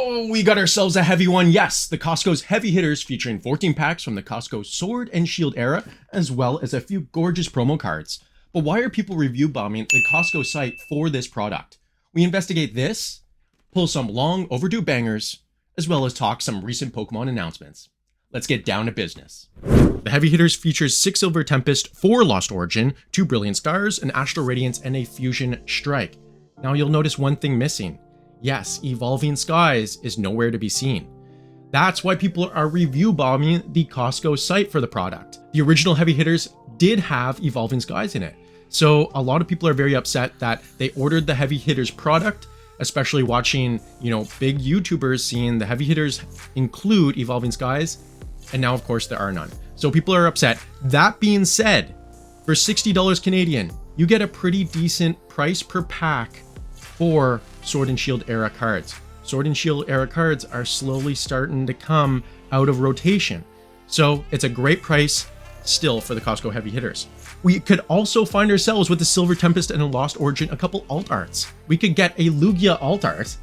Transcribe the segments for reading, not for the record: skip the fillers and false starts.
Oh, we got ourselves a heavy one. Yes, the Costco's heavy hitters featuring 14 packs from the Costco Sword and Shield era, as well as a few gorgeous promo cards. But why are people review bombing the Costco site for this product? We investigate this, pull some long overdue bangers, as well as talk some recent Pokemon announcements. Let's get down to business. The heavy hitters features 6 Silver Tempest, 4 Lost Origin, 2 Brilliant Stars, an Astral Radiance, and a Fusion Strike. Now you'll notice one thing missing. Yes, Evolving Skies is nowhere to be seen. That's why people are review bombing the Costco site for the product. The original heavy hitters did have Evolving Skies in it. So a lot of people are very upset that they ordered the heavy hitters product, especially watching, big YouTubers seeing the heavy hitters include Evolving Skies. And now, of course, there are none. So people are upset. That being said, for $60 Canadian, you get a pretty decent price per pack for Sword and Shield era cards. Sword and Shield era cards are slowly starting to come out of rotation. So it's a great price still for the Costco heavy hitters. We could also find ourselves with the Silver Tempest and a Lost Origin, a couple alt arts. We could get a Lugia alt art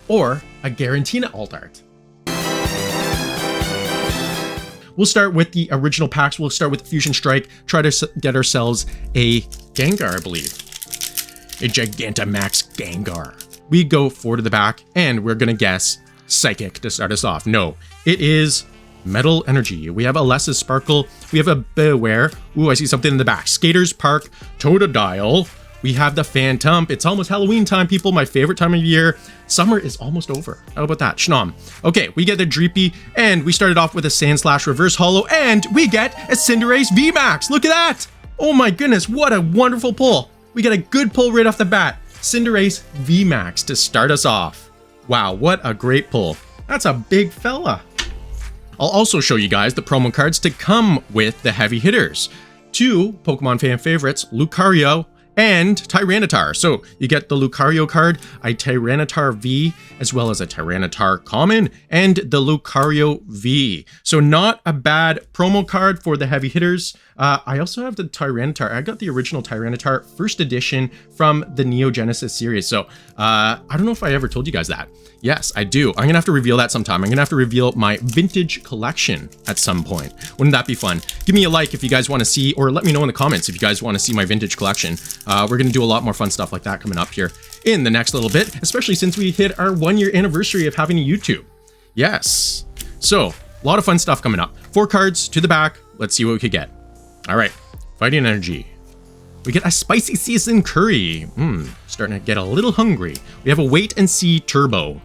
or a Garantina alt art. We'll start with the original packs. We'll start with Fusion Strike, try to get ourselves a Gengar, I believe. A Gigantamax Gengar. We go 4 to the back, and we're gonna guess Psychic to start us off. No, it is Metal Energy. We have a Alessa's Sparkle. We have a Beware. Ooh, I see something in the back. Skaters Park, Totodile. We have the Phantom. It's almost Halloween time, people. My favorite time of year. Summer is almost over. How about that? Schnom. Okay, we get the Dreepy, and we started off with a Sandslash Reverse Holo, and we get a Cinderace VMAX. Look at that! Oh my goodness, what a wonderful pull. We get a good pull right off the bat. Cinderace VMAX to start us off. Wow, what a great pull. That's a big fella. I'll also show you guys the promo cards to come with the heavy hitters. 2 Pokemon fan favorites, Lucario and Tyranitar. So you get the Lucario card, a Tyranitar V, as well as a Tyranitar Common, and the Lucario V. So not a bad promo card for the heavy hitters. I also have the Tyranitar. I got the original Tyranitar first edition from the Neo Genesis series. So I don't know if I ever told you guys that. Yes, I do. I'm gonna have to reveal that sometime. I'm gonna have to reveal my vintage collection at some point. Wouldn't that be fun? Give me a like if you guys want to see, or let me know in the comments if you guys want to see my vintage collection. We're gonna do a lot more fun stuff like that coming up here in the next little bit, especially since we hit our 1-year anniversary of having a YouTube. Yes. So, a lot of fun stuff coming up. 4 cards to the back. Let's see what we could get. All right, Fighting Energy. We get a Spicy Season Curry. Starting to get a little hungry. We have a Wait and See Turbo.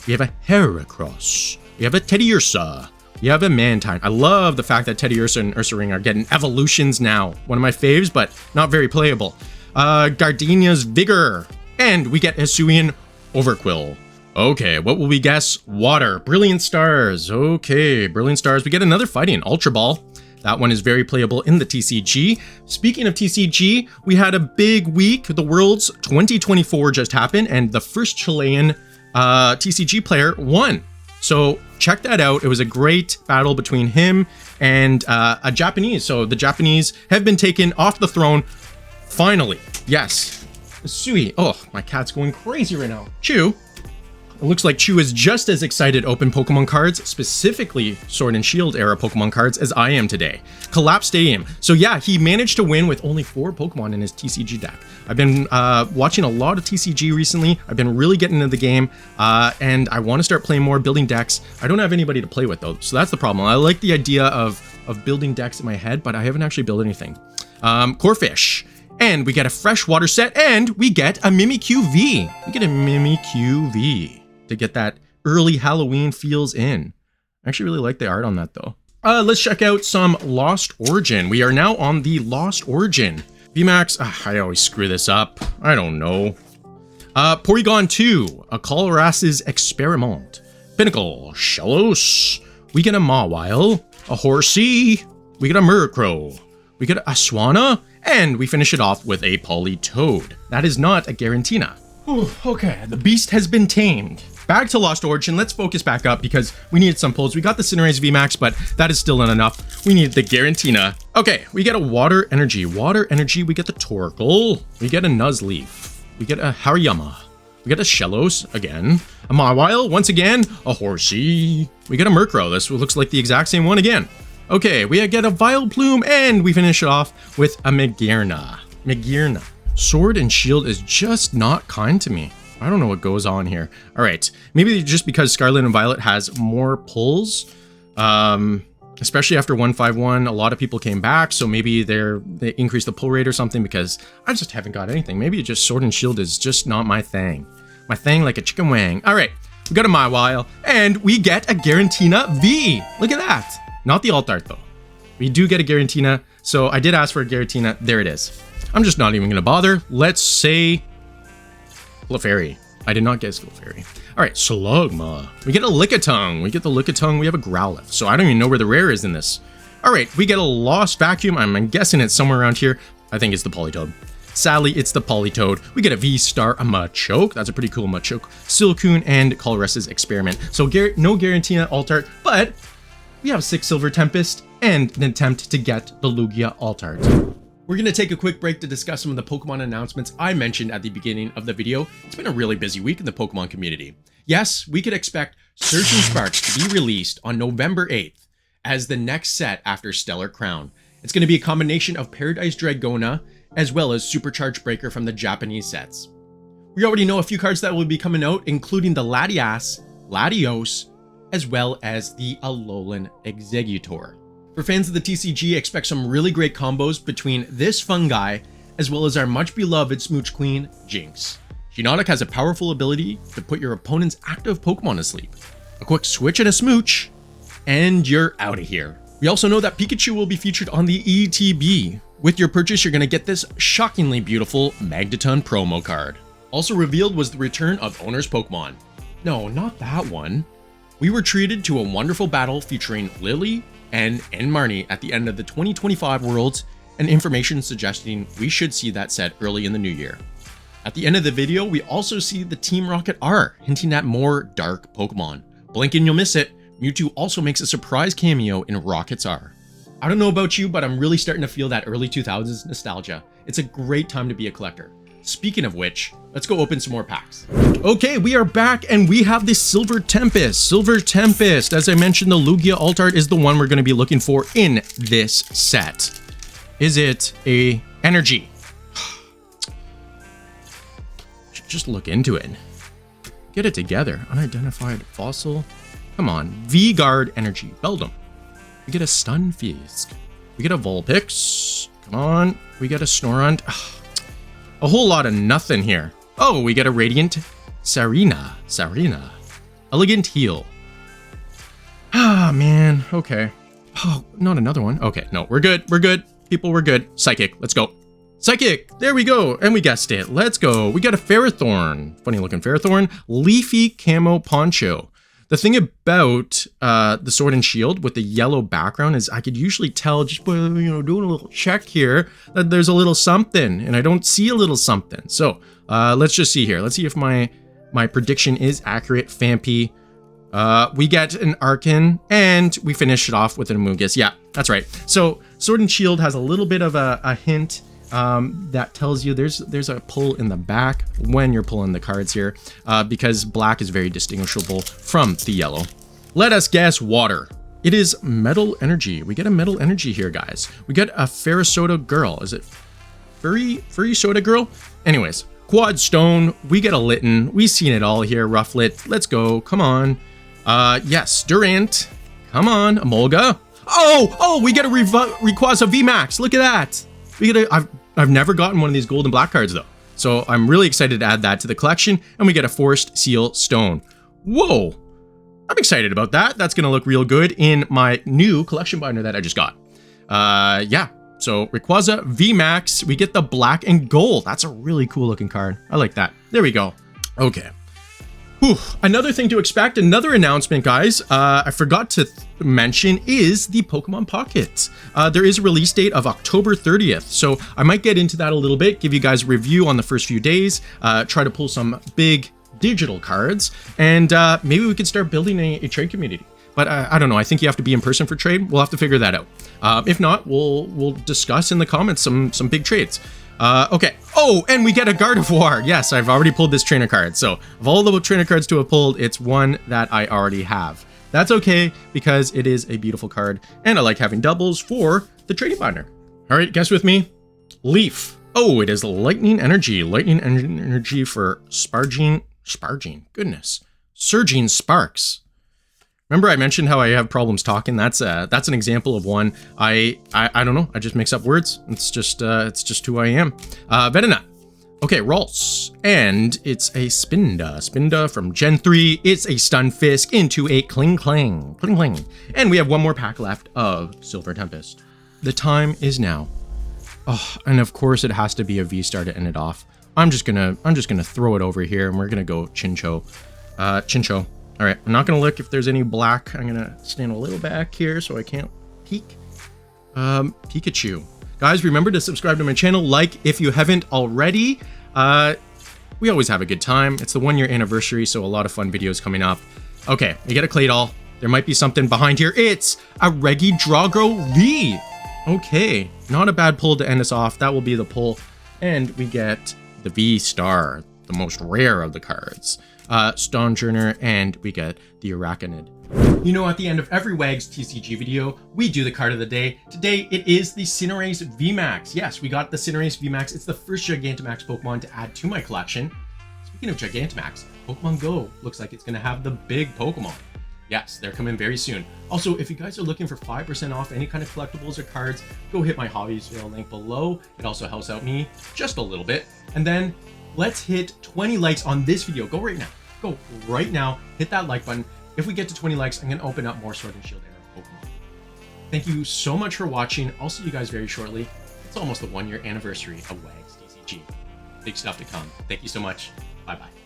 We have a Heracross. We have a Teddiursa. We have a Mantine. I love the fact that Teddiursa and Ursaring are getting evolutions now. One of my faves, but not very playable. Gardenia's Vigor. And we get Hisuian Overquill. Okay, what will we guess? Water. Brilliant Stars. Okay, Brilliant Stars. We get another Fighting Ultra Ball. That one is very playable in the TCG. Speaking of TCG, we had a big week. The Worlds 2024 just happened, and the first Chilean TCG player won. So check that out. It was a great battle between him and a Japanese. So the Japanese have been taken off the throne. Finally. Yes. Sui. Oh, my cat's going crazy right now. Chew. It looks like Chew is just as excited to open Pokemon cards, specifically Sword and Shield era Pokemon cards, as I am today. Collapse Stadium. So yeah, he managed to win with only 4 Pokemon in his TCG deck. I've been watching a lot of TCG recently. I've been really getting into the game, and I want to start playing more, building decks. I don't have anybody to play with though, so that's the problem. I like the idea of building decks in my head, but I haven't actually built anything. Corphish. And we get a freshwater set, and we get a Mimikyu V. We get a Mimikyu V to get that early Halloween feels in. I actually really like the art on that though. Let's check out some Lost Origin. We are now on the Lost Origin. VMAX, I always screw this up. I don't know. Porygon 2, a Coloras's Experiment. Pinnacle, Shellos. We get a Mawile, a Horsey. We get a Murkrow. We get a Swanna. And we finish it off with a Politoed. That is not a Garantina. Whew, okay, the beast has been tamed. Back to Lost Origin, let's focus back up because we needed some pulls. We got the Cinderace VMAX, but that is still not enough. We need the Garantina. Okay, we get a Water Energy. Water Energy, we get the Torkoal. We get a Nuzleaf. We get a Hariyama. We got a Shellos again. A Mawile once again. A Horsey. We got a Murkrow. This looks like the exact same one again. Okay, we get a Vileplume, and we finish it off with a Magearna. Magearna. Sword and Shield is just not kind to me. I don't know what goes on here. All right, maybe just because Scarlet and Violet has more pulls, especially after 151, a lot of people came back, so maybe they increased the pull rate or something, because I just haven't got anything. Maybe just Sword and Shield is just not my thing. My thing like a chicken wing. All right, we got a Mawile, and we get a Garantina V. Look at that. Not the alt art though. We do get a Garantina, so I did ask for a Garantina. There it is. I'm just not even gonna bother. Let's say Clefairy. I did not get Clefairy. All right, Slugma. We get a Lickitung. We get the Lickitung. We have a Growlithe. So I don't even know where the rare is in this. All right, we get a Lost Vacuum. I'm guessing it's somewhere around here. I think it's the Politoed. Sadly, it's the Politoed. We get a V-Star, a Machoke. That's a pretty cool Machoke. Silcoon, and Colress's Experiment. So no Garantina alt art, but we have 6 Silver Tempest and an attempt to get the Lugia alt art. We're going to take a quick break to discuss some of the Pokemon announcements I mentioned at the beginning of the video. It's been a really busy week in the Pokemon community. Yes, we could expect Surging Sparks to be released on November 8th as the next set after Stellar Crown. It's going to be a combination of Paradise Dragona as well as Supercharged Breaker from the Japanese sets. We already know a few cards that will be coming out, including the Latios, as well as the Alolan Exeggutor. For fans of the TCG, expect some really great combos between this fungi as well as our much beloved Smooch Queen, Jinx. Geodude has a powerful ability to put your opponent's active Pokemon to sleep. A quick switch and a smooch, and you're out of here. We also know that Pikachu will be featured on the ETB. With your purchase, you're going to get this shockingly beautiful Magneton promo card. Also revealed was the return of Owner's Pokemon. No, not that one. We were treated to a wonderful battle featuring Lily and Marnie at the end of the 2025 Worlds, and information suggesting we should see that set early in the new year. At the end of the video, we also see the Team Rocket R, hinting at more dark Pokemon. Blink and you'll miss it, Mewtwo also makes a surprise cameo in Rocket's R. I don't know about you, but I'm really starting to feel that early 2000s nostalgia. It's a great time to be a collector. Speaking of which, let's go open some more packs. Okay, we are back and we have the Silver Tempest. Silver Tempest, as I mentioned, the Lugia alt art is the one we're going to be looking for in this set. Is it a energy? Should just look into it. Get it together. Unidentified fossil. Come on. V-Guard energy. Beldum. We get a Stunfisk. We get a Vulpix. Come on. We get a Snorunt. A whole lot of nothing here. Oh, we get a Radiant Sarina. Elegant Heal. Ah, man. Okay. Oh, not another one. Okay, no, we're good. We're good. People, we're good. Psychic. Let's go. Psychic. There we go. And we guessed it. Let's go. We got a Ferrothorn. Funny looking Ferrothorn. Leafy Camo Poncho. The thing about the Sword and Shield with the yellow background is I could usually tell just by, doing a little check here that there's a little something, and I don't see a little something. So let's just see here. Let's see if my prediction is accurate. Fampi. We get an Arcan, and we finish it off with an Amoonguss. Yeah, that's right. So Sword and Shield has a little bit of a hint that tells you there's a pull in the back when you're pulling the cards here, because black is very distinguishable from the yellow. Let us guess water. It is Metal Energy. We get a Metal Energy here, guys. We get a Ferrosoda Girl. Is it Furry Soda Girl? Anyways, Quad Stone. We get a Litten. We've seen it all here. Rufflet. Let's go. Come on. Yes, Durant. Come on. Emolga. Oh, we get a Rayquaza VMAX. Look at that. We get I've never gotten one of these gold and black cards though. So I'm really excited to add that to the collection, and we get a Forest Seal Stone. Whoa. I'm excited about that. That's gonna look real good in my new collection binder that I just got. Yeah. So Rayquaza VMAX, we get the black and gold. That's a really cool looking card. I like that. There we go. Okay. Whew. Another thing to expect, another announcement, guys, I forgot to mention is the Pokemon Pocket. There is a release date of October 30th, so I might get into that a little bit, give you guys a review on the first few days, try to pull some big digital cards, and maybe we could start building a trade community. But I don't know, I think you have to be in person for trade. We'll have to figure that out. If not, we'll discuss in the comments some big trades. Okay. Oh, and we get a Gardevoir. Yes, I've already pulled this trainer card. So of all the trainer cards to have pulled, it's one that I already have. That's okay because it is a beautiful card and I like having doubles for the trading partner. All right, guess with me. Leaf. Oh, it is lightning energy. Lightning energy for Surging Sparks. Remember I mentioned how I have problems talking? That's an example of one. I don't know. I just mix up words. It's just who I am. Venonat. Okay, Ralts. And it's a Spinda. Spinda from Gen 3. It's a Stunfisk into a Kling Kling. And we have one more pack left of Silver Tempest. The time is now. Oh, and of course it has to be a V-Star to end it off. I'm just gonna throw it over here and we're gonna go Chincho. Chincho. All right, I'm not gonna look if there's any black. I'm gonna stand a little back here so I can't peek. Pikachu. Guys, remember to subscribe to my channel, like if you haven't already. We always have a good time. It's the 1 year anniversary, so a lot of fun videos coming up. Okay, we get a Claydol. There might be something behind here. It's a Regidrago V. Okay, not a bad pull to end us off. That will be the pull. And we get the V-Star, the most rare of the cards. Stonjourner, and we get the Arachnid. You know, at the end of every WAGS TCG video, we do the card of the day. Today, it is the Cinderace VMAX. Yes, we got the Cinderace VMAX. It's the first Gigantamax Pokemon to add to my collection. Speaking of Gigantamax, Pokemon Go looks like it's going to have the big Pokemon. Yes, they're coming very soon. Also, if you guys are looking for 5% off any kind of collectibles or cards, go hit my Hobbiesville link below. It also helps out me just a little bit. And then let's hit 20 likes on this video. Go right now. Go right now. Hit that like button. If we get to 20 likes, I'm going to open up more Sword and Shield era Pokemon. Thank you so much for watching. I'll see you guys very shortly. It's almost the 1 year anniversary of WAGS TCG. Big stuff to come. Thank you so much. Bye-bye.